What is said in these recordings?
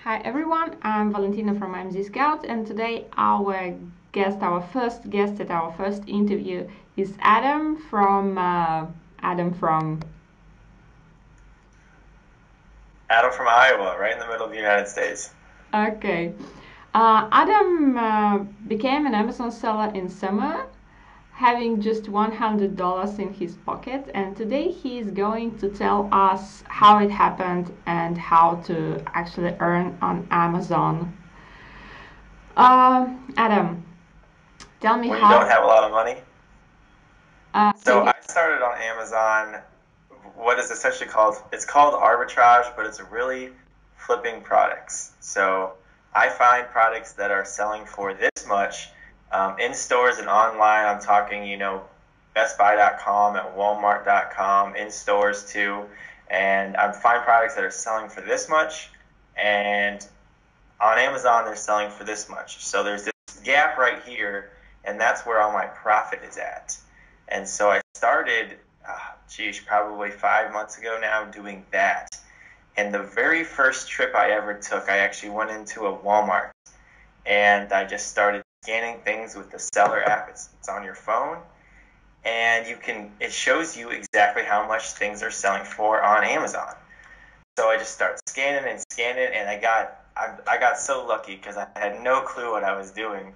Hi everyone, I'm Valentina from AMZScout, and today our first guest at our first interview is Adam from Iowa, right in the middle of the United States. Okay. Adam became an Amazon seller in summer, having just $100 in his pocket, and today he is going to tell us how it happened and how to actually earn on Amazon. Adam, tell me When you don't how. have a lot of money. So Say I started on Amazon, what is essentially it's called arbitrage, but it's really flipping products. So I find products that are selling for this much in stores and online. I'm talking, bestbuy.com, at walmart.com, in stores too. And I find products that are selling for this much, and on Amazon they're selling for this much. So there's this gap right here, and that's where all my profit is at. And so I started, probably 5 months ago now, doing that. And the very first trip I ever took, I actually went into a Walmart, and I just started scanning things with the seller app. It's on your phone, and it shows you exactly how much things are selling for on Amazon. So I just started scanning and I got so lucky because I had no clue what I was doing,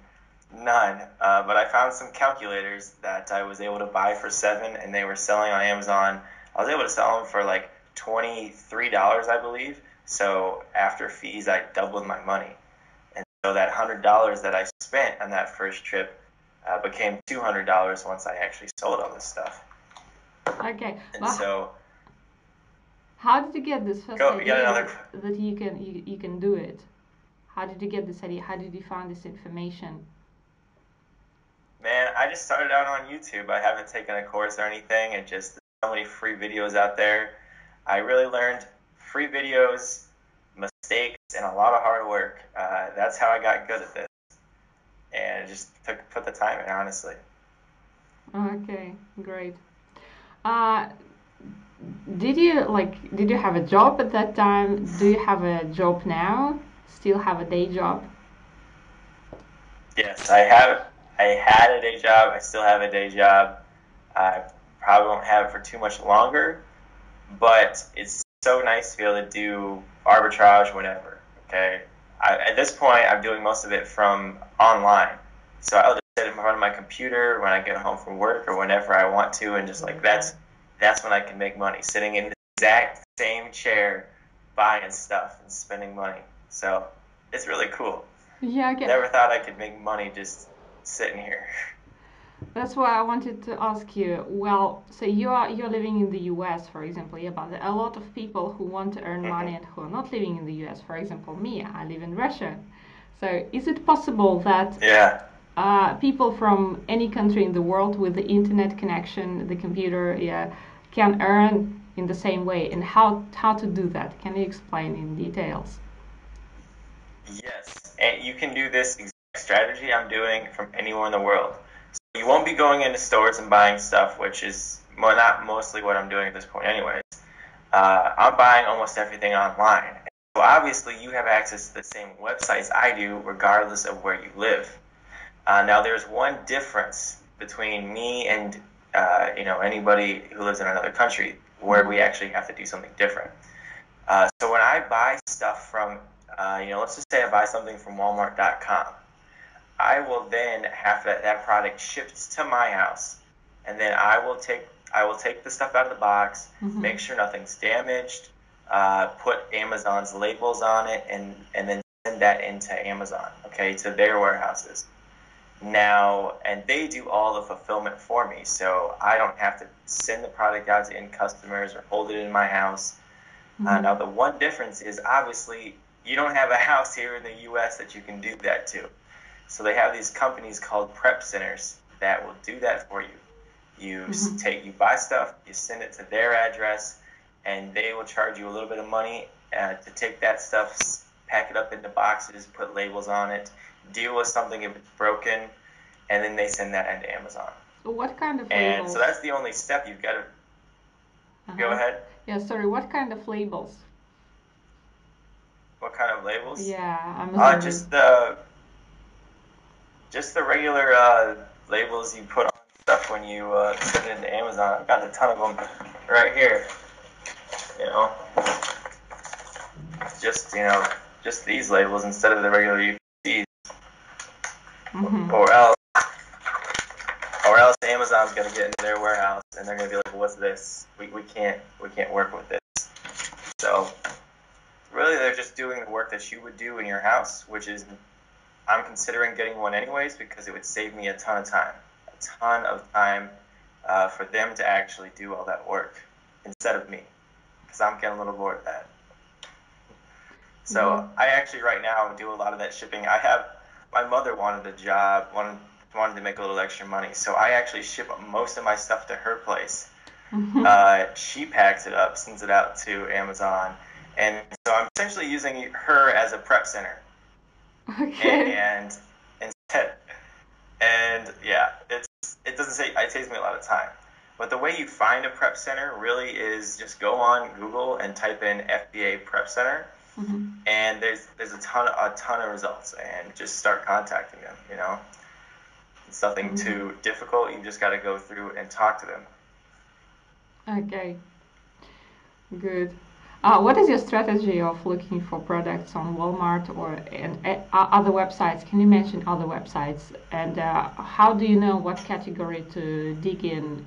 none. But I found some calculators that I was able to buy for $7, and they were selling on Amazon. I was able to sell them for like $23, I believe. So after fees, I doubled my money, and so that $100 that I spent on that first trip became $200 once I actually sold all this stuff. okay. And Well, so how did you get this first you got idea another. that you can do it? How did you get this idea? How did you find this information? Man, I just started out on YouTube. I haven't taken a course or anything, and just so many free videos out there. I really learned free videos, mistakes, and a lot of hard work. That's how I got good at this, and just put the time in, honestly. Okay, great. Uh, did you have a job at that time? Do you have a job now? Still have a day job? Yes, I have. I had a day job. I still have a day job. I probably won't have it for too much longer, but it's so nice to be able to do arbitrage whenever. Okay, at this point, I'm doing most of it from online, so I'll just sit in front of my computer when I get home from work or whenever I want to, and just like that's when I can make money, sitting in the exact same chair, buying stuff and spending money. So it's really cool. Yeah, okay. Never thought I could make money just sitting here. That's why I wanted to ask you. Well, so you're living in the U.S., for example, yeah, but a lot of people who want to earn money and who are not living in the U.S. For example, me, I live in Russia. So is it possible that Yeah. people from any country in the world with the internet connection, the computer, yeah, can earn in the same way? And how to do that? Can you explain in details? Yes, and you can do this exact strategy I'm doing from anywhere in the world. So you won't be going into stores and buying stuff, which is not mostly what I'm doing at this point anyways. I'm buying almost everything online. So obviously you have access to the same websites I do regardless of where you live. Now there's one difference between me and anybody who lives in another country where we actually have to do something different. So when I buy stuff from, let's just say I buy something from Walmart.com, I will then have that product shipped to my house, and then I will take the stuff out of the box, make sure nothing's damaged, put Amazon's labels on it, and then send that into Amazon, okay, to their warehouses. Now, and they do all the fulfillment for me, so I don't have to send the product out to end customers or hold it in my house. Now, the one difference is obviously you don't have a house here in the U.S. that you can do that to. So they have these companies called prep centers that will do that for you. You buy stuff, you send it to their address, and they will charge you a little bit of money to take that stuff, pack it up into boxes, put labels on it, deal with something if it's broken, and then they send that into Amazon. So what kind of And so labels? that's the only step you've got to go ahead. Yeah, sorry, what kind of labels? What kind of labels? Yeah, Amazon. Just the regular labels you put on stuff when you send it into Amazon. I've got a ton of them right here. You know, just just these labels instead of the regular UPCs, Mm-hmm. or else Amazon's gonna get into their warehouse and they're gonna be like, well, "What's this? We can't work with this." So really, they're just doing the work that you would do in your house, which is I'm considering getting one anyways because it would save me a ton of time for them to actually do all that work instead of me, because I'm getting a little bored of that. So I actually right now do a lot of that shipping. My mother wanted a job, wanted to make a little extra money, so I actually ship most of my stuff to her place. Mm-hmm. She packs it up, sends it out to Amazon, and so I'm essentially using her as a prep center. Okay. And instead, and yeah, it doesn't say it saves me a lot of time. But the way you find a prep center really is just go on Google and type in FBA prep center, Mm-hmm. and there's a ton of results, and just start contacting them. It's nothing too difficult. You just got to go through and talk to them. Okay. Good. What is your strategy of looking for products on Walmart or other websites? Can you mention other websites? And how do you know what category to dig in?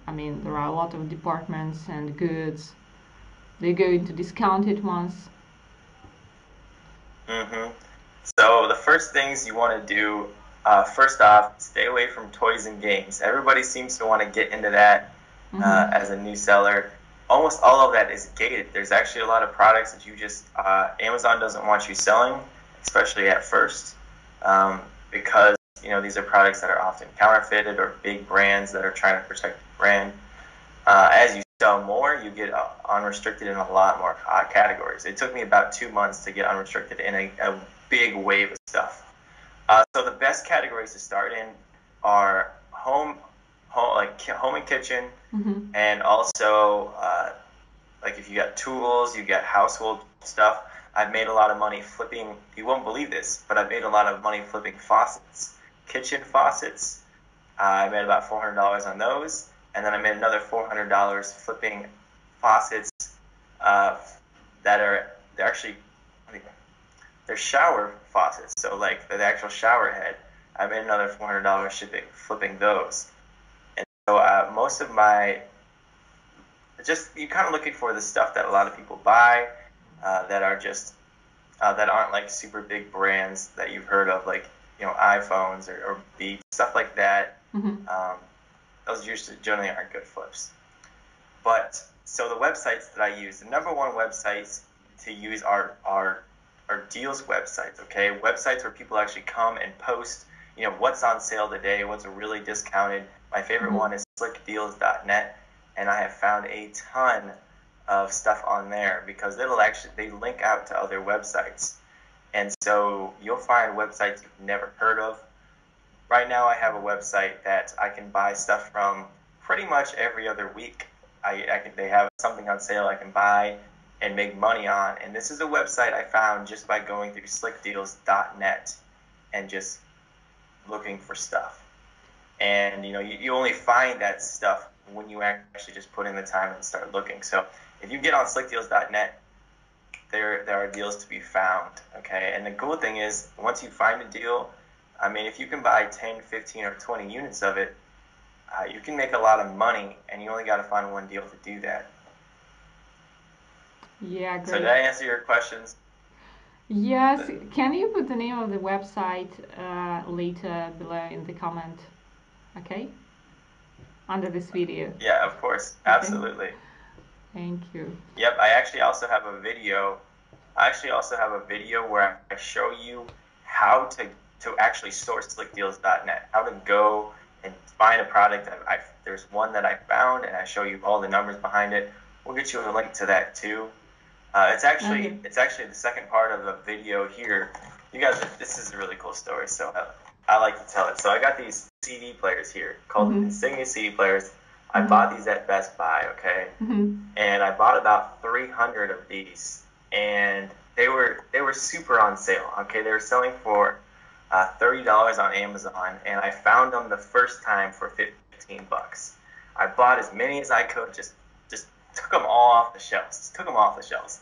I mean, there are a lot of departments and goods. They go into discounted ones. Mm-hmm. So the first things you want to do, first off, stay away from toys and games. Everybody seems to want to get into that Mm-hmm. as a new seller. Almost all of that is gated. There's actually a lot of products that you just Amazon doesn't want you selling, especially at first, because these are products that are often counterfeited or big brands that are trying to protect the brand. As you sell more, you get unrestricted in a lot more categories. It took me about 2 months to get unrestricted in a big wave of stuff. So the best categories to start in are home and kitchen, Mm-hmm. and also like if you got tools, you got household stuff. I've made a lot of money flipping. You won't believe this, but I've made a lot of money flipping faucets, kitchen faucets. I made about $400 on those, and then I made another $400 flipping faucets they're actually they're shower faucets. So like the actual shower head, I made another $400 flipping those. And so most of my just you're kind of looking for the stuff that a lot of people buy that are just that aren't like super big brands that you've heard of, like iPhones or Beats, stuff like that. Mm-hmm. Those usually generally aren't good flips. But so the websites that I use, the number one websites to use are deals websites. Okay, websites where people actually come and post, what's on sale today, what's really discounted. My favorite Mm-hmm. one is slickdeals.net, and I have found a ton of stuff on there because they link out to other websites, and so you'll find websites you've never heard of. Right now, I have a website that I can buy stuff from pretty much every other week. They have something on sale I can buy and make money on. And this is a website I found just by going through slickdeals.net and just looking for stuff. And you only find that stuff when you actually just put in the time and start looking. So if you get on slickdeals.net, there are deals to be found. Okay, and the cool thing is once you find a deal, I mean, if you can buy 10, 15, or 20 units of it, you can make a lot of money, and you only got to find one deal to do that. Yeah, So did great. I answer your questions? Yes. Can you put the name of the website later below in the comment? Okay. Under this video. Yeah, of course. Okay. Absolutely. Thank you. Yep, I actually also have a video. Where I show you how to actually source slickdeals.net, how to go and find a product. There's one that I found, and I show you all the numbers behind it. We'll get you a link to that too. It's actually Okay. the second part of the video here. You guys, this is a really cool story, so I like to tell it. So I got these CD players here called Mm-hmm. Insignia CD players. I Mm-hmm. bought these at Best Buy, okay? Mm-hmm. And I bought about 300 of these. And they were super on sale. Okay, they were selling for $30 on Amazon, and I found them the first time for $15. I bought as many as I could, just took them all off the shelves. Just took them off the shelves.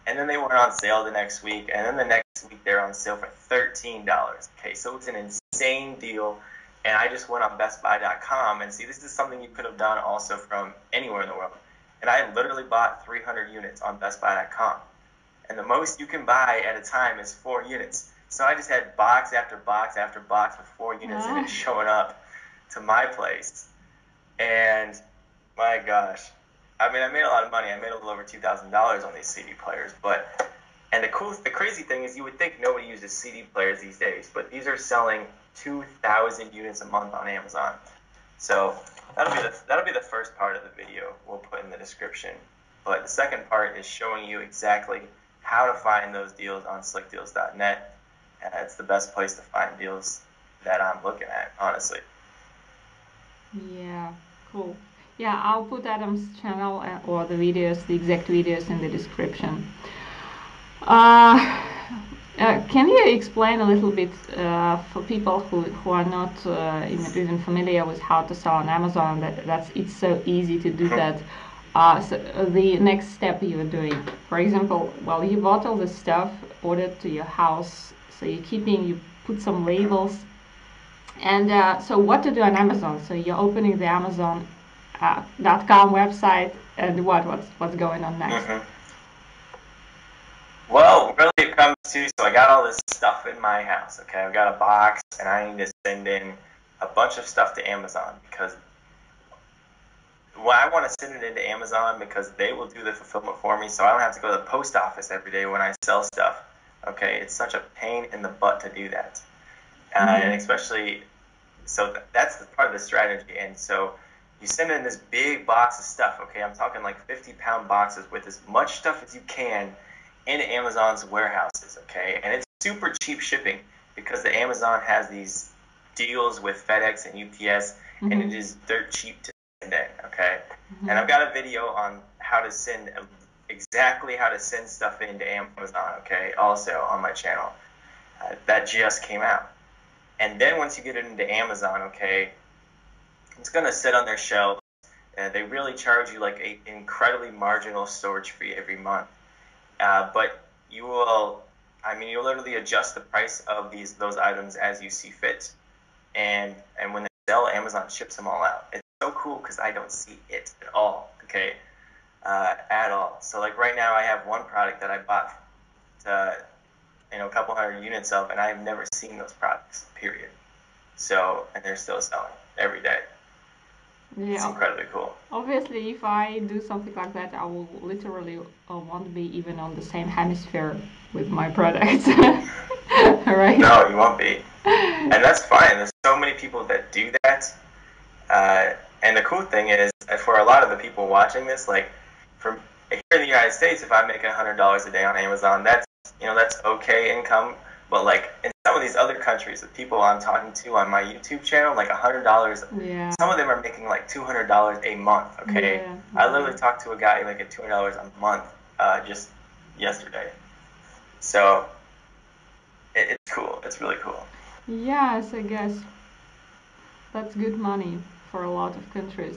And then they went on sale the next week, and then the next week they're on sale for $13. Okay, so it's an insane deal. And I just went on BestBuy.com, and see, this is something you could have done also from anywhere in the world. And I literally bought 300 units on BestBuy.com. And the most you can buy at a time is 4 units. So I just had box after box after box with 4 units in it showing up to my place. And my gosh, I mean, I made a lot of money. I made a little over $2,000 on these CD players. And the crazy thing is, you would think nobody uses CD players these days, but these are selling 2,000 units a month on Amazon. So that'll be the first part of the video we'll put in the description. But the second part is showing you exactly how to find those deals on slickdeals.net. It's the best place to find deals that I'm looking at, honestly. Yeah, cool. Yeah, I'll put Adam's channel or the videos, the exact videos, in the description. Can you explain a little bit for people who are not even familiar with how to sell on Amazon? It's so easy to do that. So the next step you're doing, for example, well, you bought all the stuff, ordered to your house, so you put some labels, and so what to do on Amazon? So you're opening the Amazon.com website, and what's going on next? Well, really it comes to, so I got all this stuff in my house, okay? I've got a box, and I need to send in a bunch of stuff to Amazon, because I want to send it into Amazon because they will do the fulfillment for me, so I don't have to go to the post office every day when I sell stuff, okay? It's such a pain in the butt to do that. And especially, so that's part of the strategy. And so you send in this big box of stuff, okay? I'm talking like 50-pound boxes with as much stuff as you can into Amazon's warehouses, okay? And it's super cheap shipping because the Amazon has these deals with FedEx and UPS, and it is dirt cheap to send in, okay? And I've got a video on exactly how to send stuff into Amazon, okay? Also on my channel. That just came out. And then once you get it into Amazon, okay, it's going to sit on their shelves. They really charge you like an incredibly marginal storage fee every month. But you'll literally adjust the price of those items as you see fit. And when they sell, Amazon ships them all out. It's so cool because I don't see it at all, okay, at all. So like right now I have one product that I bought a couple hundred units of, and I've never seen those products, period. So, and they're still selling every day. Yeah. It's incredibly cool. Obviously, if I do something like that, I will literally won't be even on the same hemisphere with my products. Right? No, you won't be. And that's fine. There's so many people that do that. And the cool thing is, for a lot of the people watching this, like from here in the United States, if I make $100 a day on Amazon, that's okay income. But like in some of these other countries, the people I'm talking to on my YouTube channel, like $100, some of them are making like $200 a month, okay? Yeah. I literally talked to a guy making $200 a month just yesterday. So it's cool. It's really cool. Yes, I guess that's good money for a lot of countries.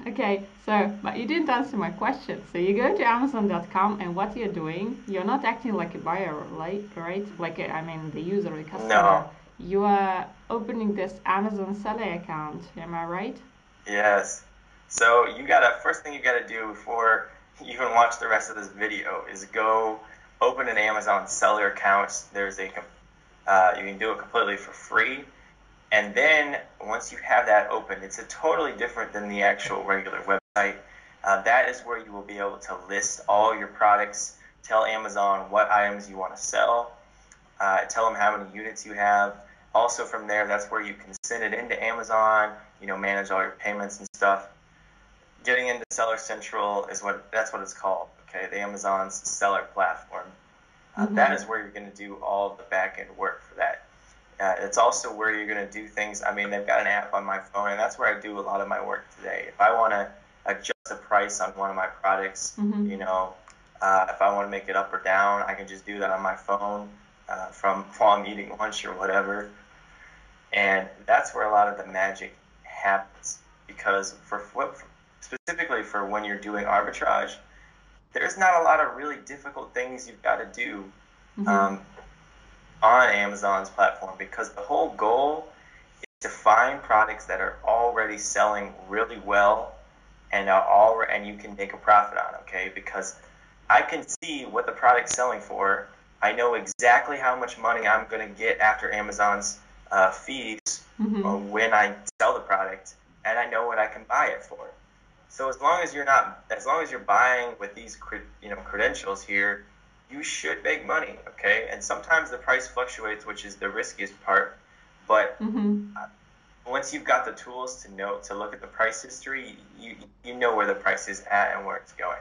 Okay, but you didn't answer my question. So you go to Amazon.com, and what you're doing, you're not acting like a buyer, right? Like, the user, the customer. No. You are opening this Amazon seller account, am I right? Yes. So first thing you gotta do before you even watch the rest of this video is go open an Amazon seller account. You can do it completely for free. And then once you have that open, it's totally different than the actual regular website. That is where you will be able to list all your products, tell Amazon what items you want to sell, tell them how many units you have. Also from there, that's where you can send it into Amazon, manage all your payments and stuff. Getting into Seller Central that's what it's called, okay? The Amazon's seller platform. That is where you're going to do all the back-end work for that. It's also where you're going to do things. They've got an app on my phone, and that's where I do a lot of my work today. If I want to adjust the price on one of my products, If I want to make it up or down, I can just do that on my phone from while I'm eating lunch or whatever. And that's where a lot of the magic happens, because specifically for when you're doing arbitrage, there's not a lot of really difficult things you've got to do on Amazon's platform, because the whole goal is to find products that are already selling really well and and you can make a profit on, okay? Because I can see what the product's selling for. I know exactly how much money I'm going to get after Amazon's fees when I sell the product, and I know what I can buy it for. So as long as you're buying with these credentials here, you should make money, okay? And sometimes the price fluctuates, which is the riskiest part. But once you've got the tools to look at the price history, you know where the price is at and where it's going.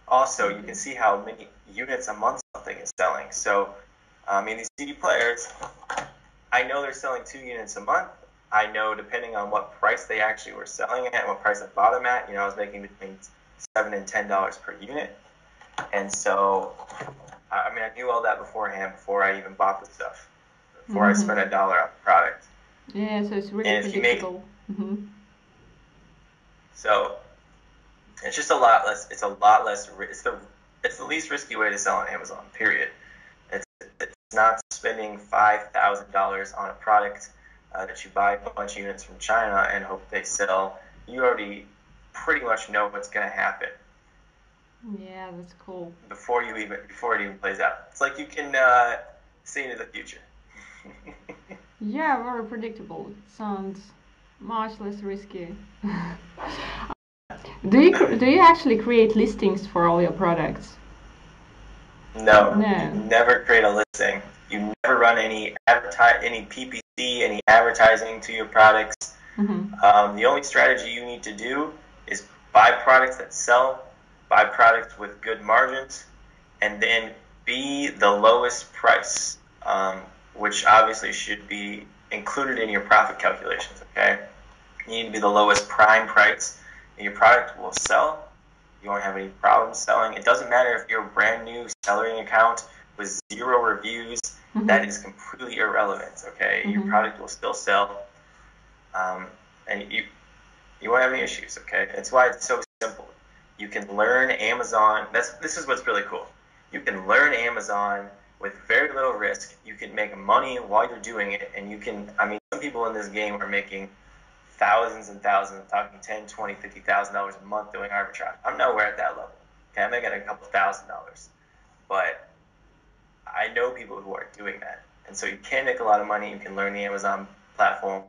Also, you can see how many units a month something is selling. So, these CD players, I know they're selling 2 units a month. I know, depending on what price they actually were selling at and what price I bought them at, I was making between $7 and $10 per unit. And so, I knew all that beforehand before I even bought the stuff, before I spent $1 on the product. Yeah, so it's really predictable. So it's just a lot less. It's a lot less. It's the least risky way to sell on Amazon. Period. It's not spending $5,000 on a product that you buy a bunch of units from China and hope they sell. You already pretty much know what's going to happen. Yeah, that's cool. Before it even plays out, it's like you can see into the future. Yeah, very predictable. It sounds much less risky. Do you actually create listings for all your products? No. You never create a listing. You never run any PPC, any advertising to your products. The only strategy you need to do is buy products that sell, buy products with good margins, and then be the lowest price, which obviously should be included in your profit calculations, okay? You need to be the lowest prime price, and your product will sell. You won't have any problems selling. It doesn't matter if you're a brand new selling account with 0 reviews. That is completely irrelevant, okay? Your product will still sell, and you won't have any issues, okay? That's why it's so simple. You can learn Amazon. This is what's really cool. You can learn Amazon with very little risk. You can make money while you're doing it, and you can, some people in this game are making thousands and thousands, I'm talking $10,000, $20,000, $50,000 a month doing arbitrage. I'm nowhere at that level. Okay, I'm making a couple $1,000s, but I know people who are doing that, and so you can make a lot of money. You can learn the Amazon platform,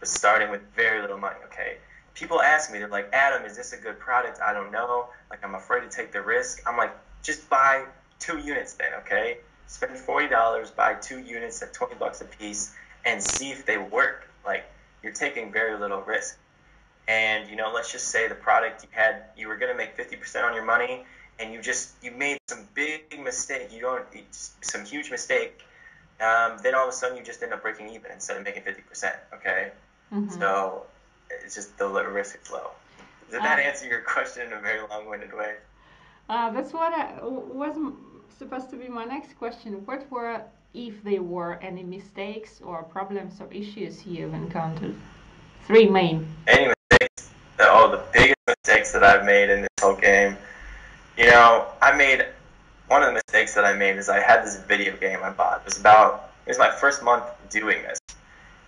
starting with very little money. Okay, people ask me, they're like, Adam, is this a good product? I don't know. Like, I'm afraid to take the risk. I'm like, just buy 2 units then. Okay, spend $40, buy 2 units at $20 a piece, and see if they work. Like, you're taking very little risk. And, let's just say the product you were going to make 50% on your money, and you made some big mistake, some huge mistake, then all of a sudden you just end up breaking even instead of making 50%, okay? So it's just the risk is low. Did that answer your question in a very long-winded way? That's what was supposed to be my next question. What were, if there were, any mistakes or problems or issues you've encountered? 3 main. Any mistakes? The biggest mistakes that I've made in this whole game. One of the mistakes that I made is I had this video game I bought. It was my first month doing this,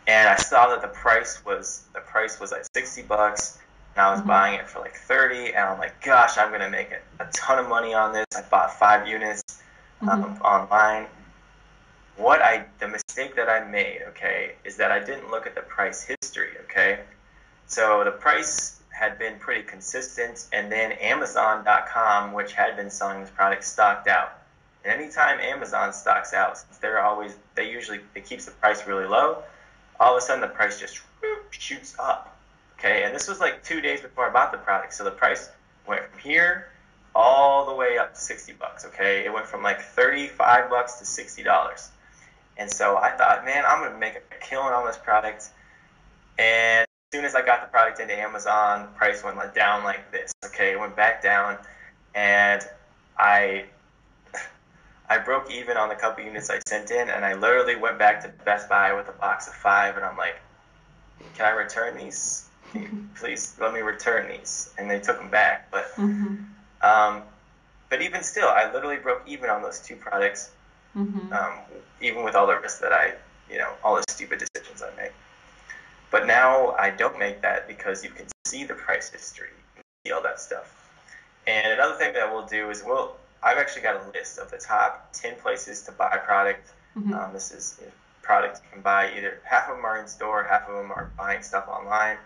and I saw that the price was like $60, and I was buying it for like $30, and I'm like, gosh, I'm gonna make a ton of money on this. I bought 5 units online. The mistake that I made, okay, is that I didn't look at the price history, okay? So the price had been pretty consistent, and then Amazon.com, which had been selling this product, stocked out. And anytime Amazon stocks out, since it keeps the price really low, all of a sudden the price just shoots up. Okay, and this was like 2 days before I bought the product, so the price went from here all the way up to $60. Okay, it went from like $35 to $60. And so I thought, man, I'm gonna make a killing on this product. And soon as I got the product into Amazon, price went down like this. Okay, it went back down, and I broke even on the couple units I sent in, and I literally went back to Best Buy with a box of 5, and I'm like, can I return these? Please let me return these. And they took them back. But but even still, I literally broke even on those 2 products, even with all the risk that all the stupid decisions I make. But now I don't make that because you can see the price history, you can see all that stuff. And another thing that we'll do is I've actually got a list of the top 10 places to buy product. This is product you can buy. Either half of them are in store, half of them are buying stuff online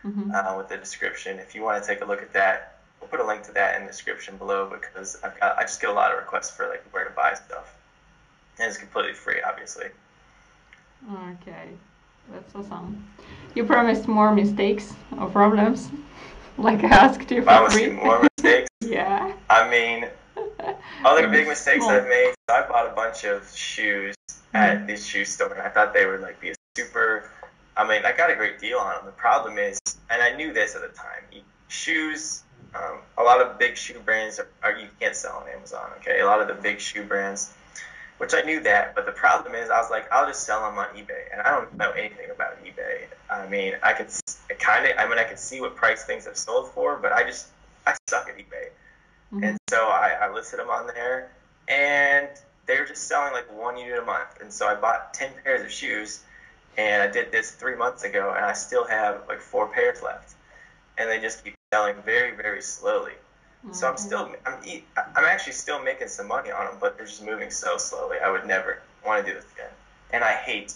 with the description. If you want to take a look at that, we'll put a link to that in the description below because I just get a lot of requests for like where to buy stuff. And it's completely free, obviously. Okay, that's awesome. You promised more mistakes or problems, like I asked you for free. More mistakes? Yeah. I mean, other big mistakes I've made. So I bought a bunch of shoes at this shoe store, and I thought they would like be I got a great deal on them. The problem is, and I knew this at the time, shoes, a lot of big shoe brands you can't sell on Amazon, okay? A lot of the big shoe brands, which I knew that, but the problem is I was like, I'll just sell them on eBay, and I don't know anything about eBay. I can see what price things have sold for, but I suck at eBay. And so I listed them on there, and they were just selling like 1 unit a month. And so I bought 10 pairs of shoes, and I did this 3 months ago, and I still have like 4 pairs left. And they just keep selling very, very slowly. So I'm actually still making some money on them, but they're just moving so slowly. I would never want to do this again. And I hate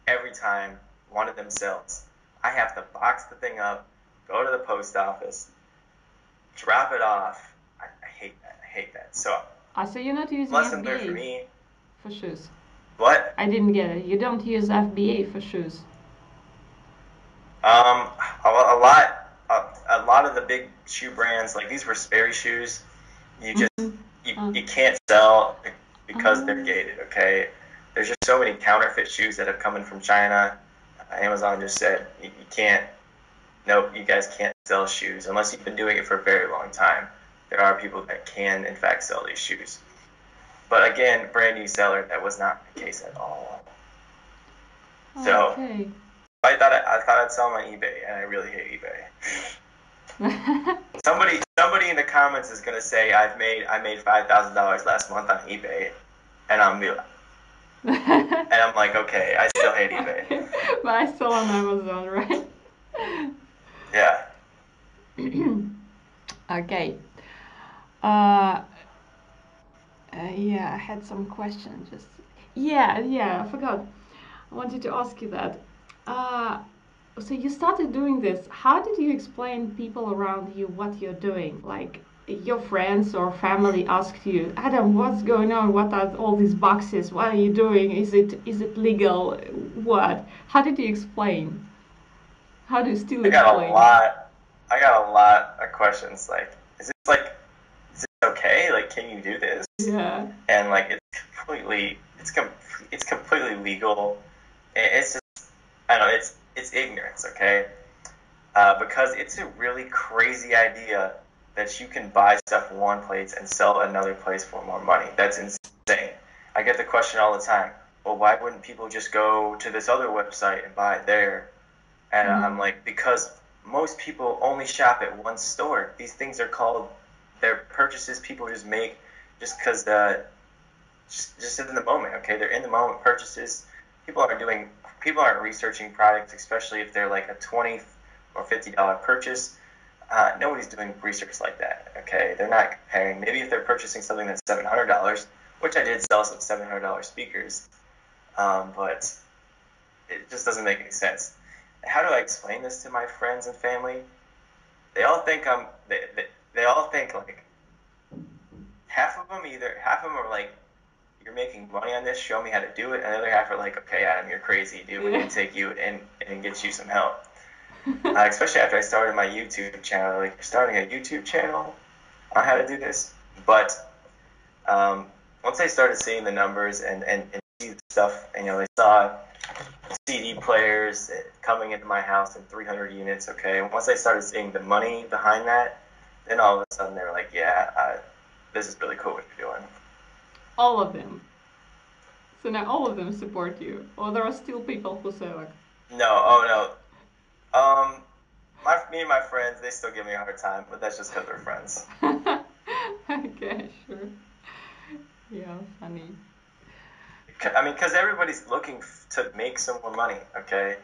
every time one of them sells. I have to box the thing up, go to the post office, drop it off. I hate that. So you're not using lesson FBA learned for me. For shoes. What? I didn't get it. You don't use FBA for shoes. A lot of the big shoe brands, like these were Sperry shoes, you can't sell because they're gated, okay? There's just so many counterfeit shoes that have come in from China. Amazon just said, you guys can't sell shoes unless you've been doing it for a very long time. There are people that can, in fact, sell these shoes. But again, brand new seller, that was not the case at all. So okay. I thought I'd sell them on eBay, and I really hate eBay. Somebody in the comments is gonna say I made $5,000 last month on eBay, and I'm like, okay, I still hate eBay. But I still on Amazon, right? Yeah. Okay. Yeah, I had some questions. I forgot. I wanted to ask you that. So you started doing this. How did you explain people around you what you're doing? Like your friends or family asked you, Adam, what's going on? What are all these boxes? What are you doing? Is it legal? What? How did you explain? How do you still explain? I got a lot of questions. Like, is this okay? Like, can you do this? Yeah. And like, it's completely legal. It's just, I don't know, it's ignorance, okay? Because it's a really crazy idea that you can buy stuff in one place and sell another place for more money. That's insane. I get the question all the time. Well, why wouldn't people just go to this other website and buy it there? And I'm like, because most people only shop at one store. These things are called, they're purchases people just make just because just in the moment, okay? They're in the moment purchases. People aren't researching products, especially if they're like a $20 or $50 purchase. Nobody's doing research like that, okay? They're not comparing. Maybe if they're purchasing something that's $700, which I did sell some $700 speakers, but it just doesn't make any sense. How do I explain this to my friends and family? They all think they all think like half of them are like, you're making money on this, show me how to do it, and the other half are like, okay, Adam, you're crazy, dude, we need to take you and get you some help. Especially after I started my YouTube channel, like, you're starting a YouTube channel on how to do this. But once I started seeing the numbers and see the stuff, and they saw CD players coming into my house in 300 units, okay? And once I started seeing the money behind that, then all of a sudden they were like, yeah, this is really cool what you're doing. All of them. So now all of them support you, or there are still people who say like, No, oh no. Me and my friends, they still give me a hard time, but that's just because they're friends. okay, sure. Yeah, funny. I mean, because everybody's looking to make some more money, okay?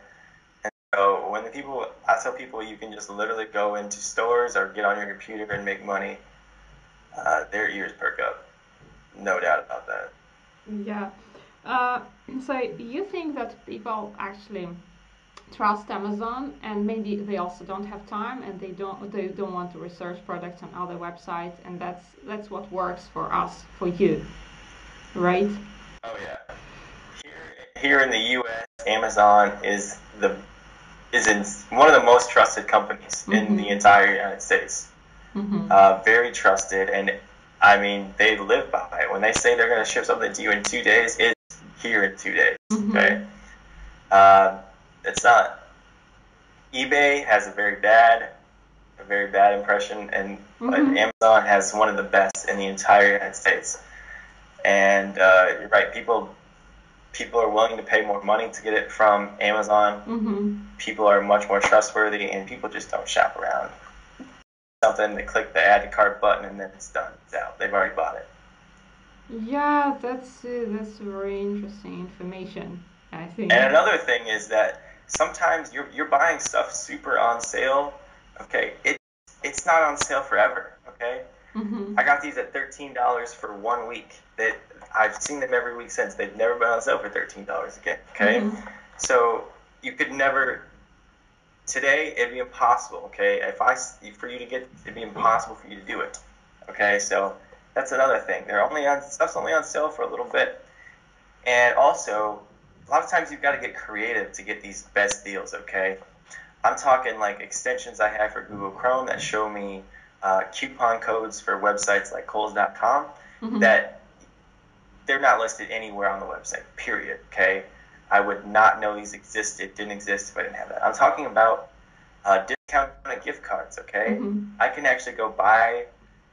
And so when I tell people you can just literally go into stores or get on your computer and make money, their ears perk up. No doubt about that. Yeah. So you think that people actually trust Amazon, and maybe they also don't have time, and they don't want to research products on other websites, and that's what works for us, for you, right? Oh yeah. Here in the U.S., Amazon is one of the most trusted companies in the entire United States. Very trusted, and I mean they live by it. When they say they're going to ship something to you in 2 days, it's here in 2 days. Okay. It's not. eBay has a very bad impression, but Amazon has one of the best in the entire United States. And you're right, people are willing to pay more money to get it from Amazon. People are much more trustworthy, and people just don't shop around. Something, they click the add to cart button, and then it's done. It's out. They've already bought it. Yeah, that's very interesting information, I think. And another thing is that sometimes you're buying stuff super on sale. Okay, it's not on sale forever. Okay, I got these at $13 for 1 week. I've seen them every week since. They've never been on sale for $13 again. Okay, so you could never. Today it'd be impossible. Okay, for you to get, it'd be impossible for you to do it. Okay, so that's another thing. Stuff's only on sale for a little bit, and also a lot of times you've got to get creative to get these best deals. Okay, I'm talking like extensions I have for Google Chrome that show me coupon codes for websites like Kohl's.com that they're not listed anywhere on the website, period, okay? I would not know these didn't exist if I didn't have that. I'm talking about discounted gift cards, okay? I can actually go buy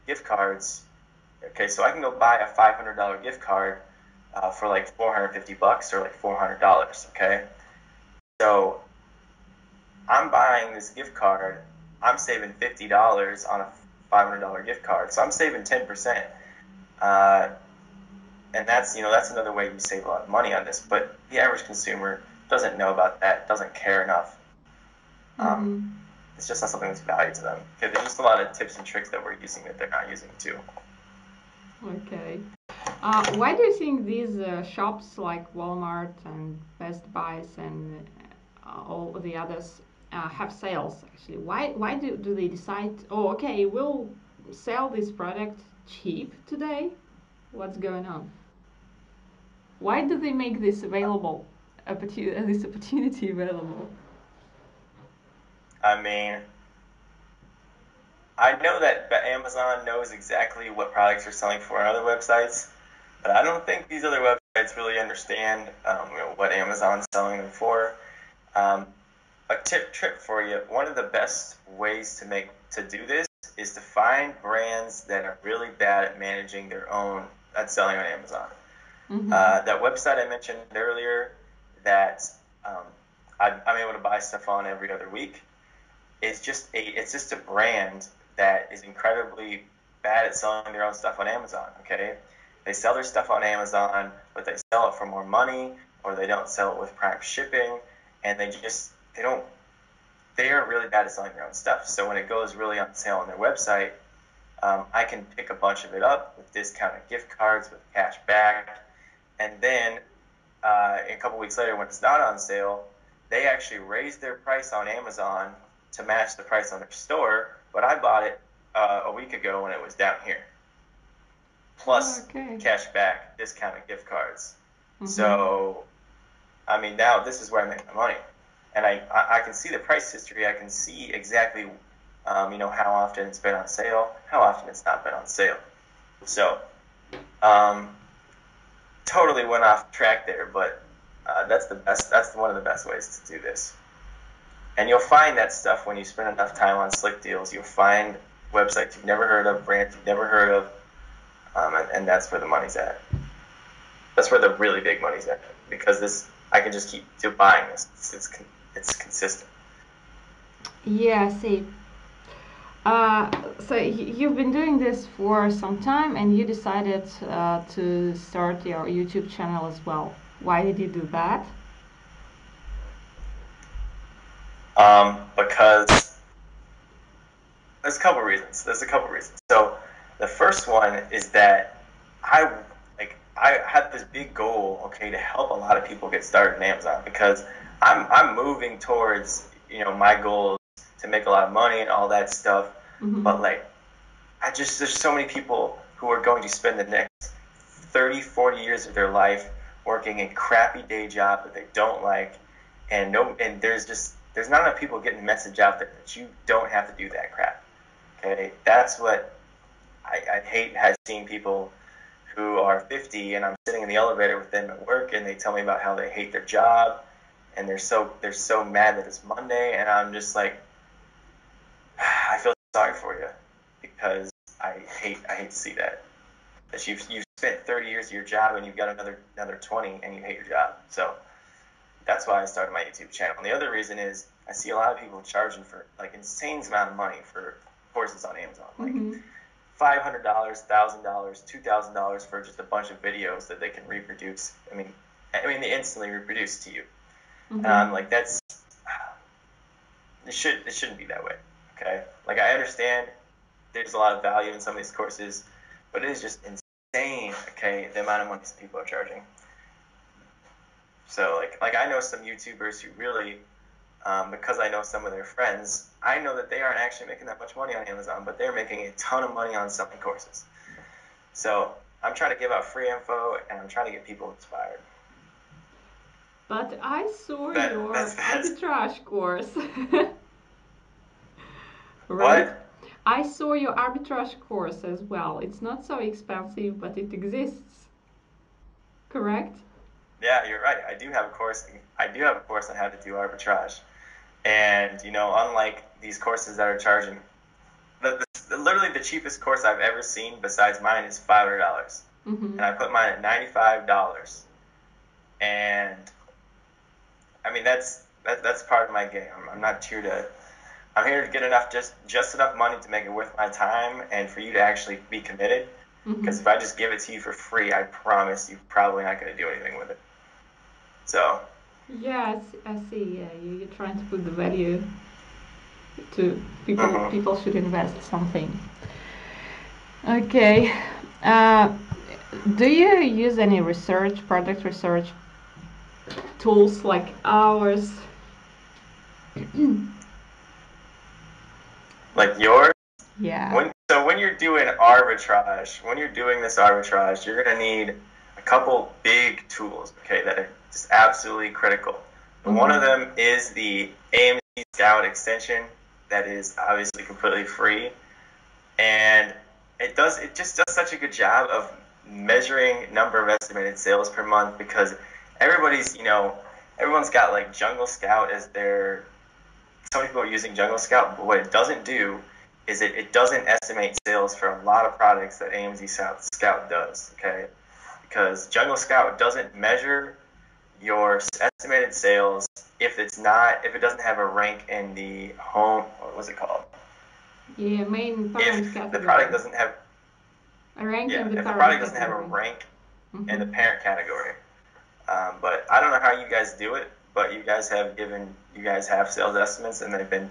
gift cards, okay? So I can go buy a $500 gift card for like $450 or like $400, okay? So I'm buying this gift card, I'm saving $50 on a $500 gift card, so I'm saving 10%. And that's another way you save a lot of money on this. But the average consumer doesn't know about that, doesn't care enough. It's just not something that's valued to them. Okay, there's just a lot of tips and tricks that we're using that they're not using too. Okay. Why do you think these shops like Walmart and Best Buys and all the others have sales actually? Why do they decide, oh, okay, we'll sell this product cheap today? What's going on? Why do they make this available, this opportunity available? I mean, I know that Amazon knows exactly what products are selling for on other websites, but I don't think these other websites really understand what Amazon's selling them for. A tip for you, one of the best ways to do this is to find brands that are really bad at managing at selling on Amazon. That website I mentioned earlier that I'm able to buy stuff on every other week, it's just a brand that is incredibly bad at selling their own stuff on Amazon, okay? They sell their stuff on Amazon, but they sell it for more money, or they don't sell it with Prime shipping, and they are really bad at selling their own stuff. So when it goes really on sale on their website, I can pick a bunch of it up with discounted gift cards, with cash back, and then a couple weeks later when it's not on sale, they actually raise their price on Amazon to match the price on their store, but I bought it a week ago when it was down here. Plus cash back, discounted gift cards. So, I mean, now this is where I make my money. And I can see the price history. I can see exactly, how often it's been on sale, how often it's not been on sale. So, totally went off track there, but That's the best. That's one of the best ways to do this. And you'll find that stuff when you spend enough time on slick deals. You'll find websites you've never heard of, brands you've never heard of, and that's where the money's at. That's where the really big money's at, because I can just keep buying this. It's consistent. Yeah, I see. So you've been doing this for some time, and you decided to start your YouTube channel as well. Why did you do that? Because there's a couple reasons. So the first one is that I had this big goal, okay, to help a lot of people get started in Amazon, because I'm moving towards, my goals to make a lot of money and all that stuff. Mm-hmm. But there's so many people who are going to spend the next 30, 40 years of their life working a crappy day job that they don't like, and there's not enough people getting the message out there that you don't have to do that crap. Okay, that's what I hate. Has seen people who are 50, and I'm sitting in the elevator with them at work, and they tell me about how they hate their job, and they're so mad that it's Monday, and I'm just like, I feel sorry for you, because I hate to see that you've spent 30 years of your job and you've got another 20 and you hate your job. So that's why I started my YouTube channel. And the other reason is I see a lot of people charging for insane amount of money for courses on Amazon, mm-hmm. $500, $1,000, $2,000 for just a bunch of videos that they can reproduce. I mean they instantly reproduce to you. Mm-hmm. It shouldn't be that way. Okay, I understand there's a lot of value in some of these courses, but it is just insane. Okay, the amount of money some people are charging. So I know some YouTubers who really, because I know some of their friends, I know that they aren't actually making that much money on Amazon, but they're making a ton of money on selling courses. So I'm trying to give out free info, and I'm trying to get people inspired. But I saw your arbitrage course. Right? What? I saw your arbitrage course as well. It's not so expensive, but it exists. Correct? Yeah, you're right. I do have a course on how to do arbitrage. And, unlike these courses that are charging, literally the cheapest course I've ever seen besides mine is $500. Mm-hmm. And I put mine at $95. And, that's part of my game. I'm here to get just enough money to make it worth my time and for you to actually be committed. Because Mm-hmm. if I just give it to you for free, I promise you're probably not going to do anything with it. So. Yeah, I see. Yeah, you're trying to put the value to people. Mm-hmm. People should invest something. Okay. Do you use any product research tools like ours? Like yours? Yeah. When you're doing this arbitrage, you're going to need a couple big tools, okay, that are just absolutely critical. And one of them is the AMZScout extension that is obviously completely free. And it just does such a good job of measuring number of estimated sales per month, because everyone's got Jungle Scout as their. Some people are using Jungle Scout, but what it doesn't do is it doesn't estimate sales for a lot of products that AMZScout does, okay? Because Jungle Scout doesn't measure your estimated sales if it doesn't have a rank in the home, what was it called? Yeah, main parent If category. the product doesn't have a rank in the if the parent product doesn't category. have a rank in the parent category. But I don't know how you guys do it, but you guys have sales estimates, and they've been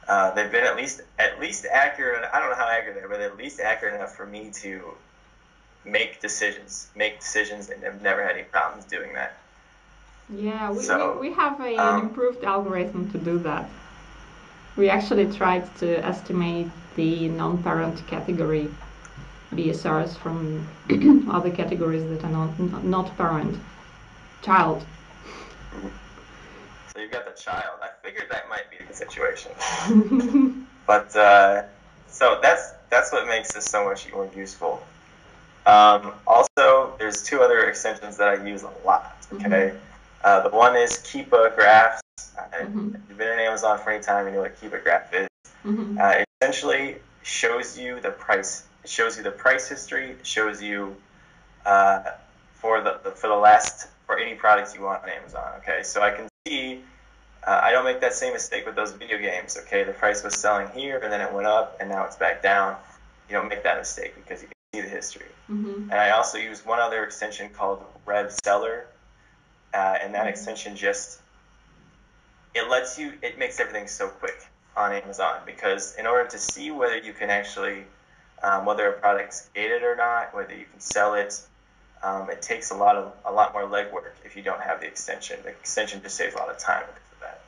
at least accurate. I don't know how accurate they are, but at least accurate enough for me to make decisions, and I've never had any problems doing that. Yeah, we have an improved algorithm to do that. We actually tried to estimate the non-parent category BSRs from other categories that are not parent. Child. So you've got the child. I figured that might be the situation. But so that's what makes this so much more useful. Also, there's two other extensions that I use a lot. Okay, The one is Keepa Graphs. Mm-hmm. If you've been on Amazon for any time, you know what Keepa Graph is. Mm-hmm. It essentially shows you the price. It shows you the price history. It shows you for any products you want on Amazon. Okay, so I can see. I don't make that same mistake with those video games. Okay, the price was selling here, and then it went up, and now it's back down. You don't make that mistake because you can see the history. Mm-hmm. And I also use one other extension called Rev Seller, and that extension it makes everything so quick on Amazon, because in order to see whether you can actually whether a product's gated or not, whether you can sell it, it takes a lot more legwork if you don't have the extension. The extension just saves a lot of time because of that.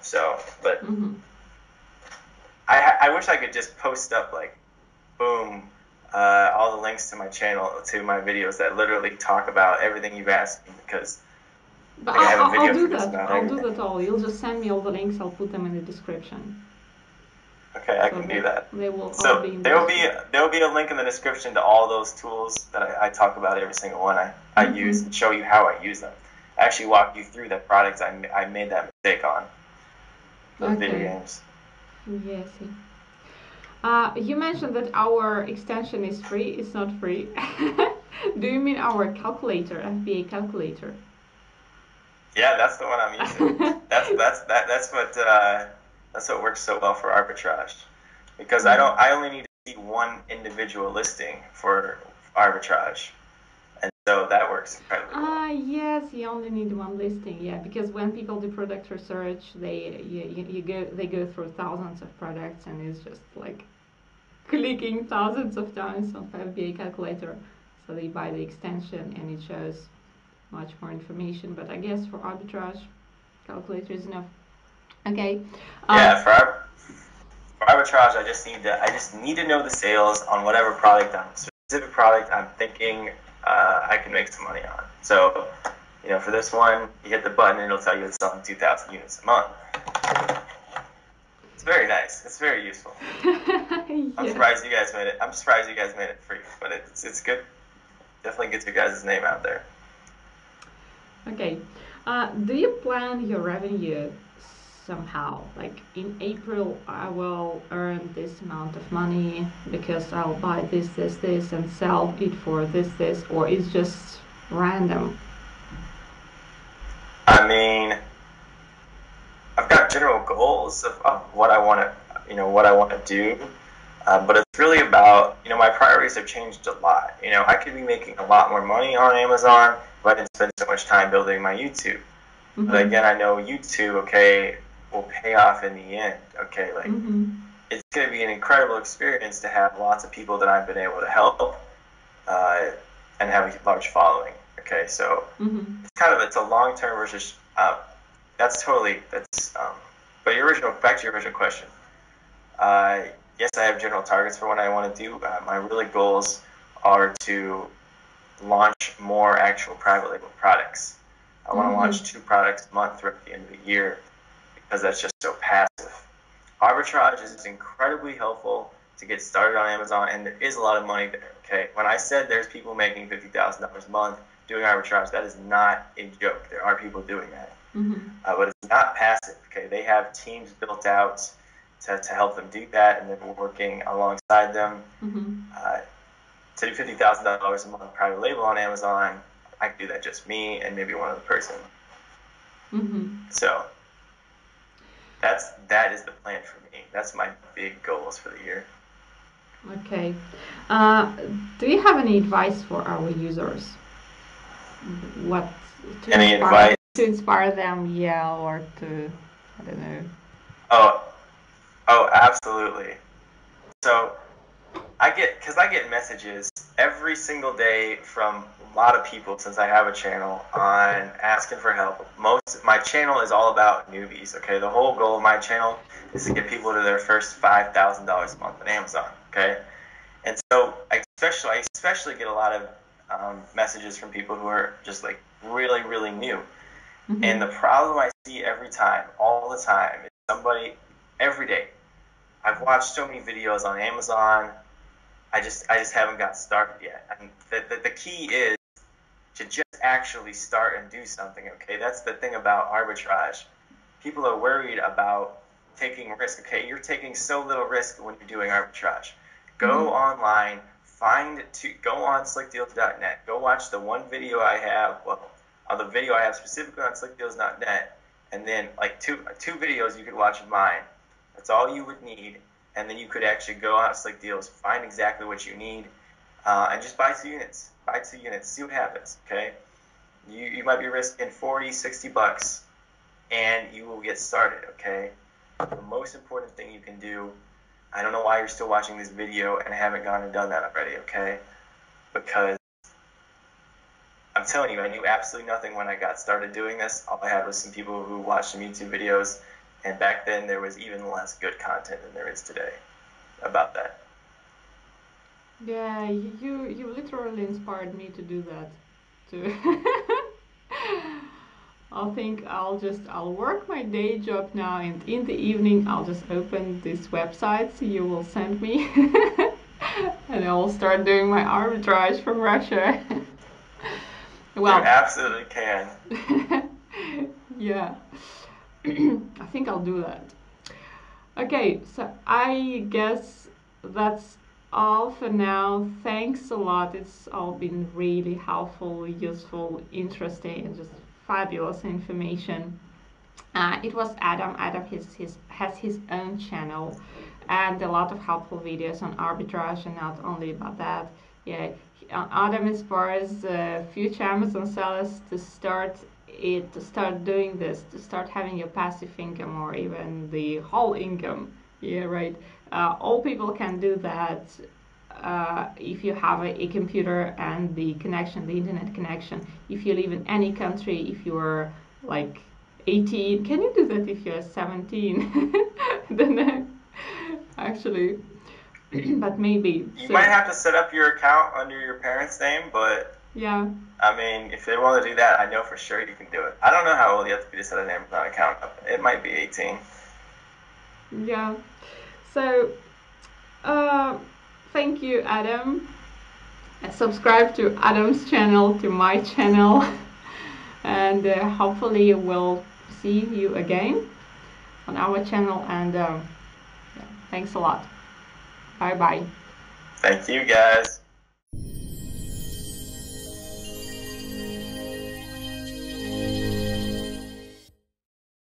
So, but Mm-hmm. I wish I could just post up like, boom, all the links to my channel, to my videos that literally talk about everything you've asked me, because But I have a video I'll do for just that. about I'll everything. do that all. You'll just send me all the links. I'll put them in the description. Okay, I can do that. They will all So be in there will be a link in the description to all those tools that I talk about, every single one I use, and show you how I use them. I actually walk you through the products I made that mistake on. Those video games. Yeah, I see. You mentioned that our extension is free. It's not free. Do you mean our calculator, FBA calculator? Yeah, that's the one I'm using. That's what works so well for arbitrage, because I only need to see one individual listing for arbitrage, and so that works incredibly well. Yes, you only need one listing. Yeah, because when people do product research, they go through thousands of products, and it's just like clicking thousands of times on FBA calculator. So they buy the extension, and it shows much more information. But I guess for arbitrage, calculator is enough. Okay. Yeah, for arbitrage, I just need to know the sales on whatever specific product I'm thinking I can make some money on. So, for this one, you hit the button and it'll tell you it's selling 2,000 units a month. It's very nice. It's very useful. Yes. I'm surprised you guys made it. I'm surprised you guys made it free, but it's good. Definitely gets your guys' name out there. Okay. Do you plan your revenue somehow? Like in April, I will earn this amount of money because I'll buy this, and sell it for this, or it's just random? I mean, I've got general goals of what I want to do, but it's really about, my priorities have changed a lot. I could be making a lot more money on Amazon if I didn't spend so much time building my YouTube. Mm-hmm. But again, I know YouTube, okay, will pay off in the end. Okay, like it's going to be an incredible experience to have lots of people that I've been able to help, and have a large following. Okay, so it's a long term versus. But back to your original question. Yes, I have general targets for what I want to do. My really goals are to launch more actual private label products. I want to launch 2 products a month throughout the end of the year, because that's just so passive. Arbitrage is incredibly helpful to get started on Amazon, and there is a lot of money there. Okay, when I said there's people making $50,000 a month doing arbitrage, that is not a joke. There are people doing that, but it's not passive. Okay, they have teams built out to help them do that, and they're working alongside them. To do $50,000 a month private label on Amazon, I can do that just me and maybe one other person. So that is the plan for me. That's my big goals for the year. Okay. Do you have any advice for our users? What to inspire them? Yeah, or to, I don't know. Oh, absolutely. So I get messages every single day from a lot of people since I have a channel on asking for help. My channel is all about newbies. Okay, the whole goal of my channel is to get people to their first $5,000 a month on Amazon. Okay, and so I especially get a lot of messages from people who are just like really, really new. And the problem I see all the time, is somebody every day. I've watched so many videos on Amazon. I just haven't got started yet. And the key is to just actually start and do something, okay? That's the thing about arbitrage. People are worried about taking risk, okay? You're taking so little risk when you're doing arbitrage. Go online, go on slickdeals.net. Go watch the one video I have, the video I have specifically on slickdeals.net, and then like two videos you could watch of mine. That's all you would need, and then you could actually go on Slick Deals, find exactly what you need, and just buy 2 units. Buy 2 units, see what happens, okay? You might be risking 40, 60 bucks, and you will get started, okay? The most important thing you can do, I don't know why you're still watching this video and haven't gone and done that already, okay? Because I'm telling you, I knew absolutely nothing when I got started doing this. All I had was some people who watched some YouTube videos, and back then there was even less good content than there is today about that. Yeah, you literally inspired me to do that too. I think I'll work my day job now, and in the evening I'll just open this website you will send me and I will start doing my arbitrage from Russia. Well, you absolutely can. Yeah. I think I'll do that. Okay, so I guess that's all for now. Thanks a lot. It's all been really helpful, useful, interesting, and just fabulous information. It was Adam. Adam has his own channel and a lot of helpful videos on arbitrage, and not only about that. Yeah, Adam inspires future Amazon sellers to start doing this, to start having your passive income or even the whole income. Yeah, right. All people can do that if you have a computer and the connection, the internet connection. If you live in any country, if you're like 18, can you do that if you're 17? I don't know, actually. But maybe. You might have to set up your account under your parents' name, but yeah. I mean, if they want to do that, I know for sure you can do it. I don't know how old you have to be to set an Amazon account up. It might be 18. Yeah. So, thank you, Adam. Subscribe to Adam's channel, to my channel, and hopefully we'll see you again on our channel. And yeah, thanks a lot. Bye bye. Thank you, guys.